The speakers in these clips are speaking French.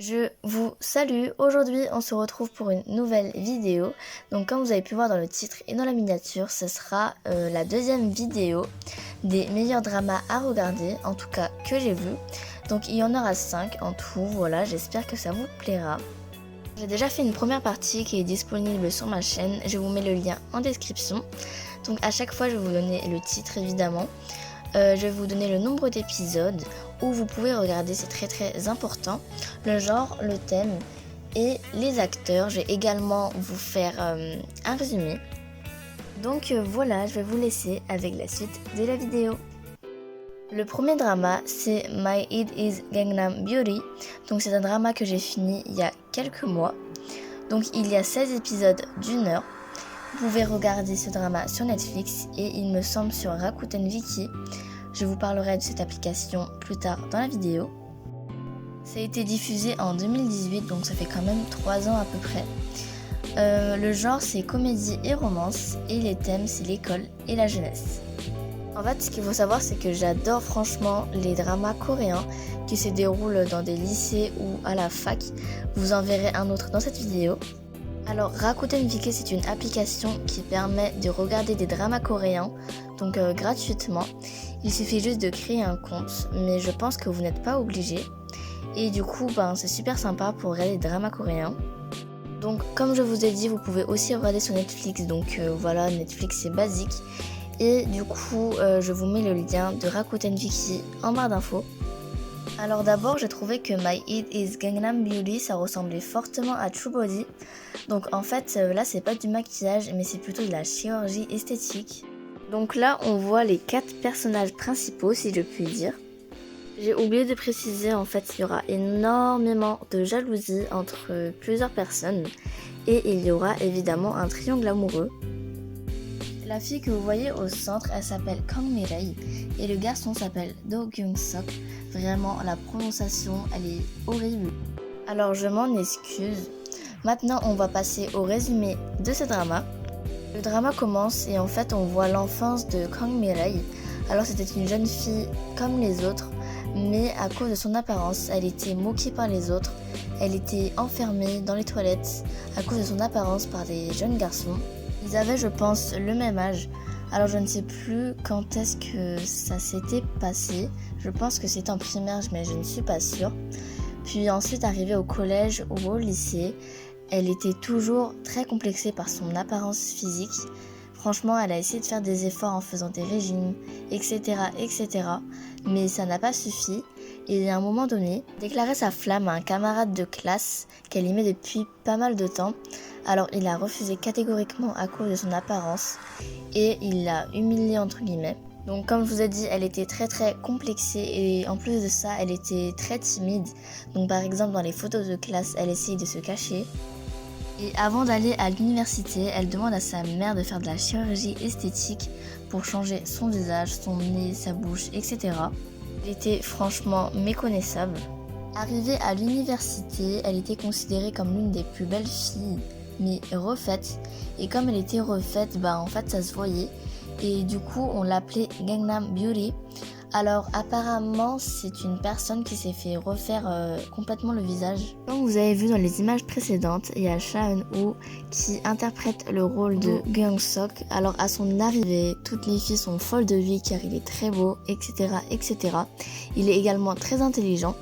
Je vous salue, aujourd'hui on se retrouve pour une nouvelle vidéo. Donc comme vous avez pu voir dans le titre et dans la miniature, ce sera la deuxième vidéo des meilleurs dramas à regarder, en tout cas que j'ai vu. Donc il y en aura 5 en tout, voilà, j'espère que ça vous plaira. J'ai déjà fait une première partie qui est disponible sur ma chaîne, je vous mets le lien en description. Donc à chaque fois je vais vous donner le titre évidemment. Je vais vous donner le nombre d'épisodes où vous pouvez regarder, c'est très important, le genre, le thème et les acteurs. Je vais également vous faire un résumé. Donc voilà, je vais vous laisser avec la suite de la vidéo. Le premier drama, c'est My It Is Gangnam Beauty. Donc c'est un drama que j'ai fini il y a quelques mois. Donc il y a 16 épisodes d'1 heure. Vous pouvez regarder ce drama sur Netflix et il me semble sur Rakuten Viki. Je vous parlerai de cette application plus tard dans la vidéo. Ça a été diffusé en 2018, donc ça fait quand même 3 ans à peu près. Le genre c'est comédie et romance et les thèmes c'est l'école et la jeunesse. En fait, ce qu'il faut savoir, c'est que j'adore franchement les dramas coréens qui se déroulent dans des lycées ou à la fac. Vous en verrez un autre dans cette vidéo. Alors Rakuten Viki, c'est une application qui permet de regarder des dramas coréens, donc gratuitement. Il suffit juste de créer un compte, mais je pense que vous n'êtes pas obligé. Et du coup, c'est super sympa pour regarder des dramas coréens. Donc comme je vous ai dit, vous pouvez aussi regarder sur Netflix, donc voilà, Netflix c'est basique. Et du coup, je vous mets le lien de Rakuten Viki en barre d'infos. Alors d'abord, j'ai trouvé que My It Is Gangnam Beauty, ça ressemblait fortement à True Body. Donc en fait, là c'est pas du maquillage, mais c'est plutôt de la chirurgie esthétique. Donc là, on voit les 4 personnages principaux, si je puis dire. J'ai oublié de préciser, en fait, il y aura énormément de jalousie entre plusieurs personnes. Et il y aura évidemment un triangle amoureux. La fille que vous voyez au centre, elle s'appelle Kang Mi-rae et le garçon s'appelle Do Kyung-sok. Vraiment, la prononciation, elle est horrible. Alors, je m'en excuse. Maintenant, on va passer au résumé de ce drama. Le drama commence et en fait, on voit l'enfance de Kang Mi-rae. Alors, c'était une jeune fille comme les autres, mais à cause de son apparence, elle était moquée par les autres. Elle était enfermée dans les toilettes à cause de son apparence par des jeunes garçons. Ils avaient, je pense, le même âge. Alors je ne sais plus quand est-ce que ça s'était passé. Je pense que c'était en primaire, mais je ne suis pas sûre. Puis ensuite, arrivée au collège ou au lycée, elle était toujours très complexée par son apparence physique. Franchement, elle a essayé de faire des efforts en faisant des régimes, etc. Mais ça n'a pas suffi. Et à un moment donné, déclarait sa flamme à un camarade de classe qu'elle aimait depuis pas mal de temps. Alors il a refusé catégoriquement à cause de son apparence et il l'a humiliée entre guillemets. Donc comme je vous ai dit, elle était très complexée et en plus de ça, elle était très timide. Donc par exemple dans les photos de classe, elle essayait de se cacher. Et avant d'aller à l'université, elle demande à sa mère de faire de la chirurgie esthétique pour changer son visage, son nez, sa bouche, etc. Elle était franchement méconnaissable. Arrivée à l'université, elle était considérée comme l'une des plus belles filles, mais refaite. Et comme elle était refaite, en fait ça se voyait. Et du coup, on l'appelait Gangnam Beauty. Alors apparemment, c'est une personne qui s'est fait refaire complètement le visage. Comme vous avez vu dans les images précédentes, il y a Cha Eun-woo qui interprète le rôle de Kyung-sok. Alors à son arrivée, toutes les filles sont folles de lui car il est très beau, etc. Il est également très intelligent,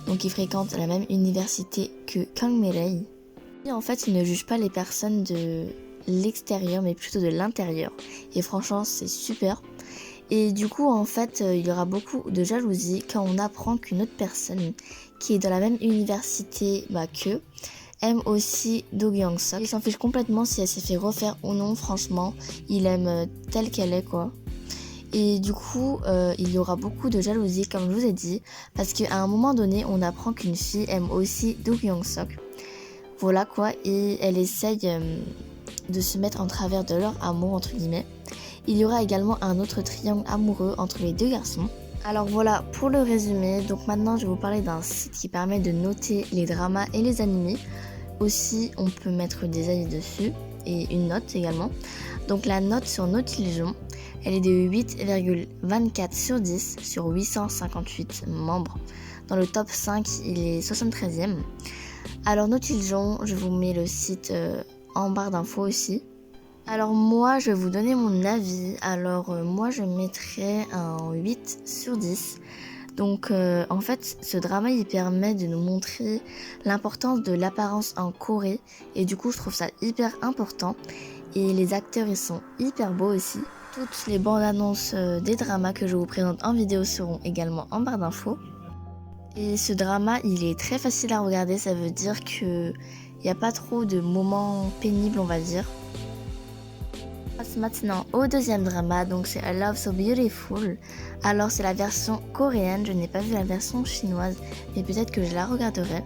donc il fréquente la même université que Kang Mi-rae. Et en fait, il ne juge pas les personnes de l'extérieur, mais plutôt de l'intérieur. Et franchement, c'est super. Et du coup, en fait, il y aura beaucoup de jalousie quand on apprend qu'une autre personne qui est dans la même université qu'eux aime aussi Do Kyung-sok. Il s'en fiche complètement si elle s'est fait refaire ou non, franchement. Il aime telle qu'elle est, quoi. Et du coup, il y aura beaucoup de jalousie, comme je vous ai dit, parce qu'à un moment donné, on apprend qu'une fille aime aussi Do Kyung-sok. Voilà quoi, et elle essaye de se mettre en travers de leur amour, entre guillemets. Il y aura également un autre triangle amoureux entre les 2 garçons. Alors voilà pour le résumé. Donc maintenant je vais vous parler d'un site qui permet de noter les dramas et les animés. Aussi on peut mettre des avis dessus et une note également. Donc la note sur Notiligion, elle est de 8,24 sur 10 sur 858 membres. Dans le top 5, il est 73e. Alors Nautiljon, je vous mets le site en barre d'infos aussi. Alors moi, je vais vous donner mon avis. Alors moi, je mettrais un 8 sur 10. Donc en fait, ce drama, il permet de nous montrer l'importance de l'apparence en Corée. Et du coup, je trouve ça hyper important. Et les acteurs, ils sont hyper beaux aussi. Toutes les bandes annonces des dramas que je vous présente en vidéo seront également en barre d'infos. Et ce drama, il est très facile à regarder. Ça veut dire qu'il n'y a pas trop de moments pénibles, on va dire. On passe maintenant au deuxième drama, donc c'est A Love So Beautiful. Alors c'est la version coréenne, je n'ai pas vu la version chinoise, mais peut-être que je la regarderai.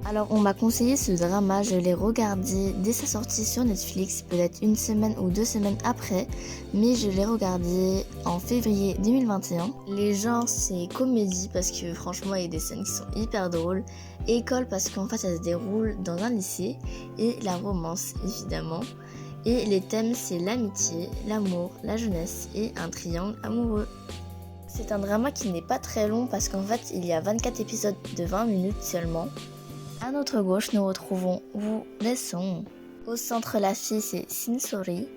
Alors on m'a conseillé ce drama, je l'ai regardé dès sa sortie sur Netflix, peut-être une semaine ou 2 semaines après, mais je l'ai regardé en février 2021. Les genres c'est comédie parce que franchement il y a des scènes qui sont hyper drôles, école parce qu'en fait ça se déroule dans un lycée, et la romance évidemment. Et les thèmes c'est l'amitié, l'amour, la jeunesse et un triangle amoureux. C'est un drama qui n'est pas très long parce qu'en fait il y a 24 épisodes de 20 minutes seulement. À notre gauche nous retrouvons Woo Dae-sung. Au centre la fille c'est Shin So-ri.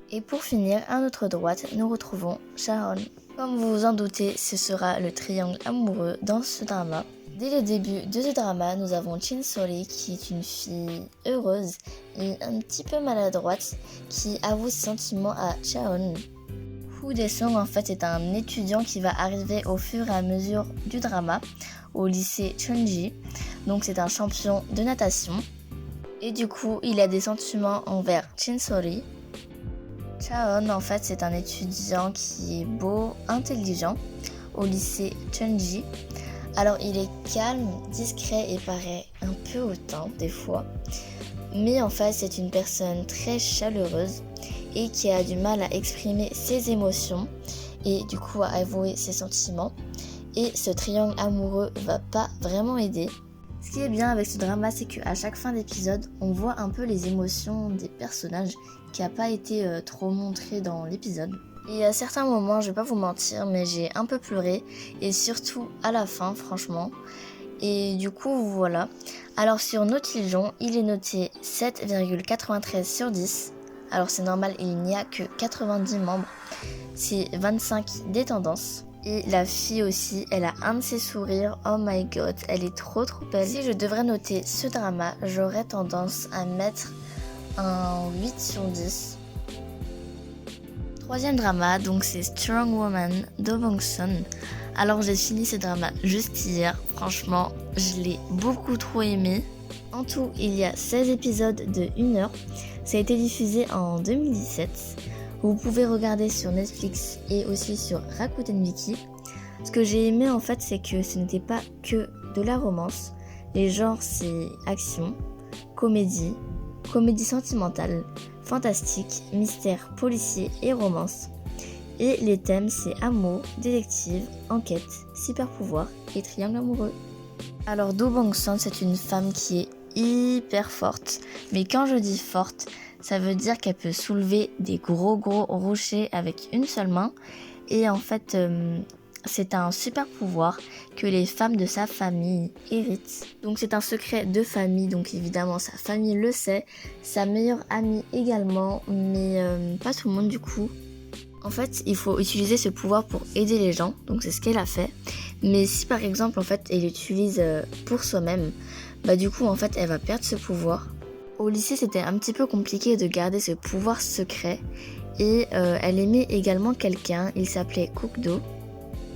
Et pour finir à notre droite nous retrouvons Sharon. Comme vous vous en doutez, ce sera le triangle amoureux dans ce drama. Dès le début de ce drama, nous avons Shin So-ri qui est une fille heureuse et un petit peu maladroite qui avoue ses sentiments à Chaon. Woo Dae-sung en fait est un étudiant qui va arriver au fur et à mesure du drama au lycée Chunji. Donc c'est un champion de natation et du coup il a des sentiments envers Shin So-ri. Chaon en fait c'est un étudiant qui est beau, intelligent au lycée Chunji. Alors il est calme, discret et paraît un peu hautain des fois. Mais en fait c'est une personne très chaleureuse et qui a du mal à exprimer ses émotions et du coup à avouer ses sentiments. Et ce triangle amoureux va pas vraiment aider. Ce qui est bien avec ce drama, c'est qu'à chaque fin d'épisode, on voit un peu les émotions des personnages qui n'a pas été trop montré dans l'épisode. Et à certains moments, je vais pas vous mentir, mais j'ai un peu pleuré, et surtout à la fin, franchement. Et du coup, voilà. Alors sur Nautiljon, il est noté 7,93 sur 10. Alors c'est normal, il n'y a que 90 membres. C'est 25 des tendances. Et la fille aussi, elle a un de ses sourires, oh my god, elle est trop belle. Si je devrais noter ce drama, j'aurais tendance à mettre un 8 sur 10. Troisième drama, donc c'est Strong Woman Do Bong-sun. Alors j'ai fini ce drama juste hier, franchement je l'ai beaucoup trop aimé. En tout il y a 16 épisodes de 1 heure, ça a été diffusé en 2017. Vous pouvez regarder sur Netflix et aussi sur Rakuten Viki. Ce que j'ai aimé en fait c'est que ce n'était pas que de la romance. Les genres c'est action, comédie, comédie sentimentale, fantastique, mystère, policier et romance. Et les thèmes c'est amour, détective, enquête, super pouvoir et triangle amoureux. Alors Do Bong-sun c'est une femme qui est hyper forte. Mais quand je dis forte, ça veut dire qu'elle peut soulever des gros rochers avec une seule main. Et en fait, c'est un super pouvoir que les femmes de sa famille héritent. Donc c'est un secret de famille, donc évidemment sa famille le sait, sa meilleure amie également, mais pas tout le monde du coup. En fait, il faut utiliser ce pouvoir pour aider les gens, donc c'est ce qu'elle a fait. Mais si par exemple, en fait, elle l'utilise pour soi-même, bah du coup, en fait, elle va perdre ce pouvoir. Au lycée, c'était un petit peu compliqué de garder ce pouvoir secret. Et elle aimait également quelqu'un, il s'appelait Kook-do.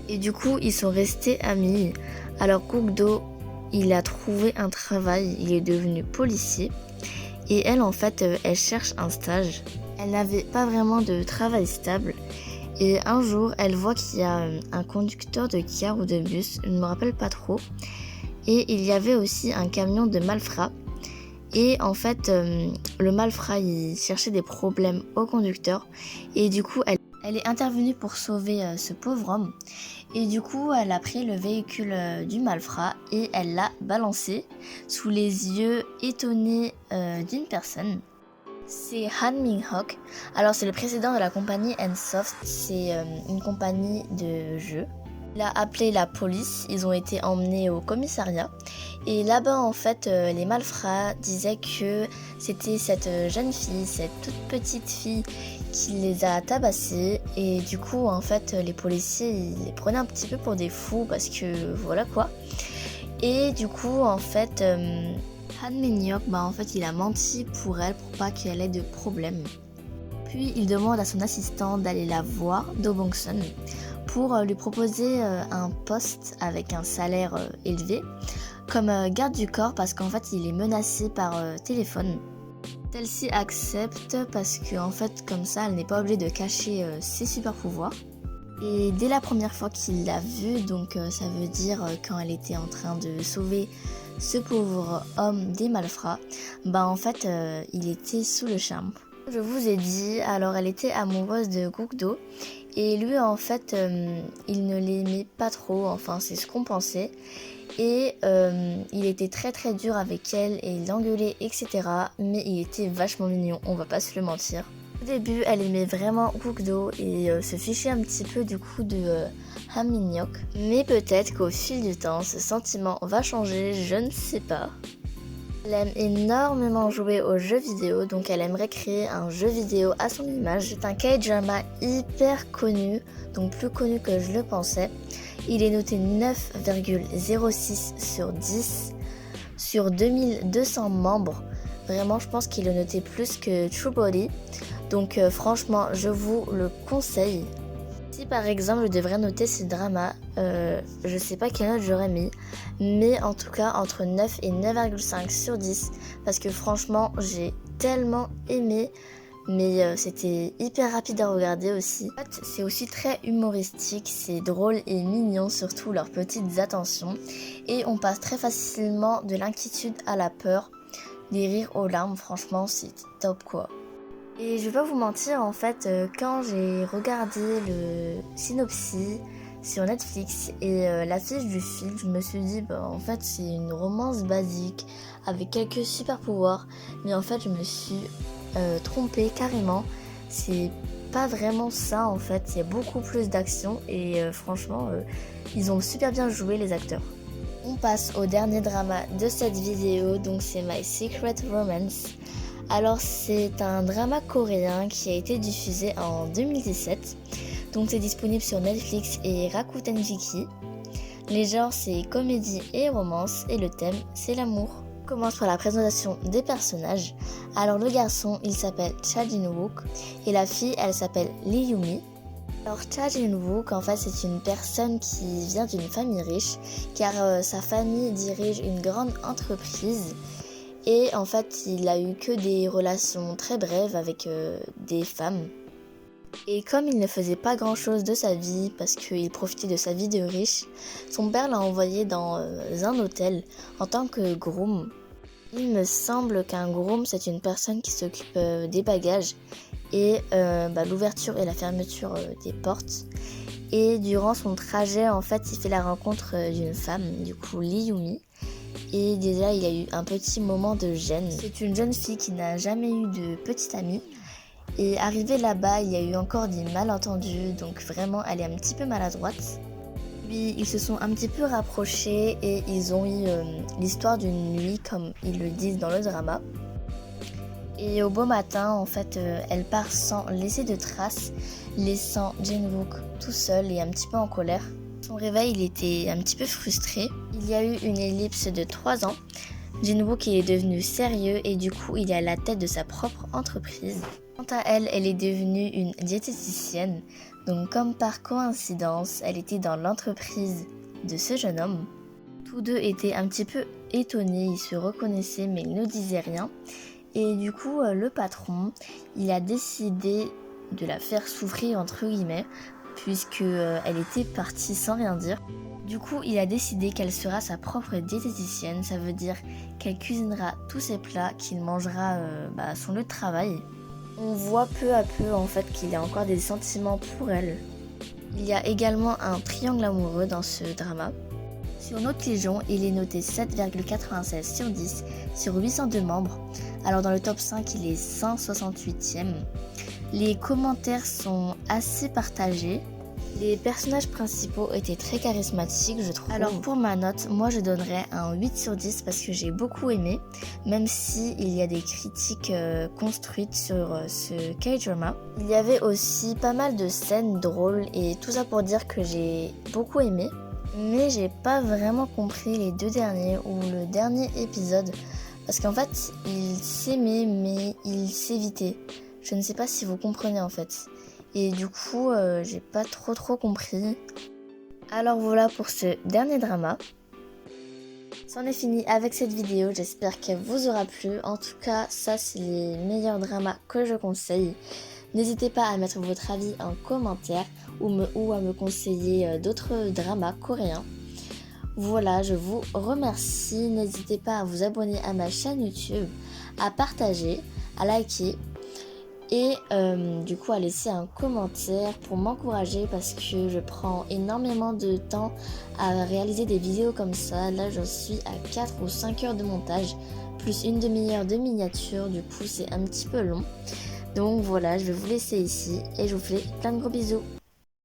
Et du coup, ils sont restés amis. Alors Kook-do, il a trouvé un travail, il est devenu policier. Et elle, en fait, elle cherche un stage. Elle n'avait pas vraiment de travail stable. Et un jour, elle voit qu'il y a un conducteur de car ou de bus, je ne me rappelle pas trop. Et il y avait aussi un camion de malfrats. Et en fait, le malfrat, il cherchait des problèmes au conducteur. Et du coup, elle est intervenue pour sauver ce pauvre homme. Et du coup, elle a pris le véhicule du malfrat et elle l'a balancé sous les yeux étonnés d'une personne. C'est Han Min-hok. Alors c'est le président de la compagnie Nsoft, c'est une compagnie de jeux. Il a appelé la police, ils ont été emmenés au commissariat et là-bas en fait les malfrats disaient que c'était cette jeune fille, cette toute petite fille qui les a tabassés et du coup en fait les policiers ils les prenaient un petit peu pour des fous parce que voilà quoi. Et du coup en fait Han Min-hyuk en fait il a menti pour elle pour pas qu'elle ait de problème. Puis il demande à son assistant d'aller la voir, Do Bong-sun, pour lui proposer un poste avec un salaire élevé comme garde du corps parce qu'en fait il est menacé par téléphone. Celle-ci accepte parce qu'en fait comme ça elle n'est pas obligée de cacher ses super pouvoirs. Et dès la première fois qu'il l'a vue, donc ça veut dire quand elle était en train de sauver ce pauvre homme des malfrats, en fait il était sous le charme. Je vous ai dit, alors elle était amoureuse de Guk-do et lui en fait il ne l'aimait pas trop, enfin c'est ce qu'on pensait et il était très très dur avec elle et il l'engueulait etc, mais il était vachement mignon, on va pas se le mentir. Au début elle aimait vraiment Guk-do et se fichait un petit peu du coup de Han Min-hyuk, mais peut-être qu'au fil du temps ce sentiment va changer, je ne sais pas. Elle aime énormément jouer aux jeux vidéo, donc elle aimerait créer un jeu vidéo à son image. C'est un K-drama hyper connu, donc plus connu que je le pensais. Il est noté 9,06 sur 10 sur 2200 membres. Vraiment, je pense qu'il est noté plus que True Body. Donc franchement, je vous le conseille. Si par exemple je devrais noter ce drama, je sais pas quelle note j'aurais mis, mais en tout cas entre 9 et 9,5 sur 10 parce que franchement j'ai tellement aimé, mais c'était hyper rapide à regarder aussi. En fait, c'est aussi très humoristique, c'est drôle et mignon, surtout leurs petites attentions, et on passe très facilement de l'inquiétude à la peur, des rires aux larmes, franchement c'est top quoi. Et je vais pas vous mentir, en fait, quand j'ai regardé le synopsis sur Netflix et l'affiche du film, je me suis dit, en fait, c'est une romance basique avec quelques super pouvoirs. Mais en fait, je me suis trompée carrément. C'est pas vraiment ça, en fait. Il y a beaucoup plus d'action et franchement, ils ont super bien joué, les acteurs. On passe au dernier drama de cette vidéo, donc c'est My Secret Romance. Alors c'est un drama coréen qui a été diffusé en 2017, donc c'est disponible sur Netflix et Rakuten Viki. Les genres c'est comédie et romance et le thème c'est l'amour. On commence par la présentation des personnages. Alors le garçon il s'appelle Cha Jin-wook et la fille elle s'appelle Lee Yumi. Alors Cha Jin-wook en fait c'est une personne qui vient d'une famille riche car sa famille dirige une grande entreprise. Et en fait, il a eu que des relations très brèves avec des femmes. Et comme il ne faisait pas grand chose de sa vie, parce qu'il profitait de sa vie de riche, son père l'a envoyé dans un hôtel en tant que groom. Il me semble qu'un groom, c'est une personne qui s'occupe des bagages et l'ouverture et la fermeture des portes. Et durant son trajet, en fait, il fait la rencontre d'une femme, du coup Lee Yumi. Et déjà il y a eu un petit moment de gêne. C'est une jeune fille qui n'a jamais eu de petite amie. Et arrivée là-bas, il y a eu encore des malentendus, donc vraiment elle est un petit peu maladroite. Puis ils se sont un petit peu rapprochés et ils ont eu l'histoire d'une nuit comme ils le disent dans le drama. Et au beau matin, en fait, elle part sans laisser de traces, laissant Jin-wook tout seul et un petit peu en colère. Son réveil, il était un petit peu frustré. Il y a eu une ellipse de 3 ans. Jin-wook est devenu sérieux et du coup, il est à la tête de sa propre entreprise. Quant à elle, elle est devenue une diététicienne. Donc comme par coïncidence, elle était dans l'entreprise de ce jeune homme. Tous deux étaient un petit peu étonnés, ils se reconnaissaient mais ils ne disaient rien. Et du coup, le patron, il a décidé de la faire souffrir entre guillemets, puisque elle était partie sans rien dire. Du coup, il a décidé qu'elle sera sa propre diététicienne, ça veut dire qu'elle cuisinera tous ses plats, qu'il mangera à son lieu de travail. On voit peu à peu en fait qu'il a encore des sentiments pour elle. Il y a également un triangle amoureux dans ce drama. Sur Note-Légion, il est noté 7,96 sur 10 sur 802 membres. Alors dans le top 5, il est 168e. Les commentaires sont assez partagés. Les personnages principaux étaient très charismatiques, je trouve. Alors pour ma note, moi je donnerais un 8 sur 10 parce que j'ai beaucoup aimé, même si il y a des critiques construites sur ce K-drama. Il y avait aussi pas mal de scènes drôles et tout ça pour dire que j'ai beaucoup aimé. Mais j'ai pas vraiment compris les deux derniers ou le dernier épisode parce qu'en fait ils s'aimaient mais ils s'évitaient. Je ne sais pas si vous comprenez en fait. Et du coup, j'ai pas trop compris. Alors voilà pour ce dernier drama. C'en est fini avec cette vidéo, j'espère qu'elle vous aura plu. En tout cas, ça c'est les meilleurs dramas que je conseille. N'hésitez pas à mettre votre avis en commentaire ou à me conseiller d'autres dramas coréens. Voilà, je vous remercie. N'hésitez pas à vous abonner à ma chaîne YouTube, à partager, à liker. Et du coup à laisser un commentaire pour m'encourager parce que je prends énormément de temps à réaliser des vidéos comme ça. Là je suis à 4 ou 5 heures de montage plus une demi-heure de miniature, du coup c'est un petit peu long. Donc voilà, je vais vous laisser ici et je vous fais plein de gros bisous.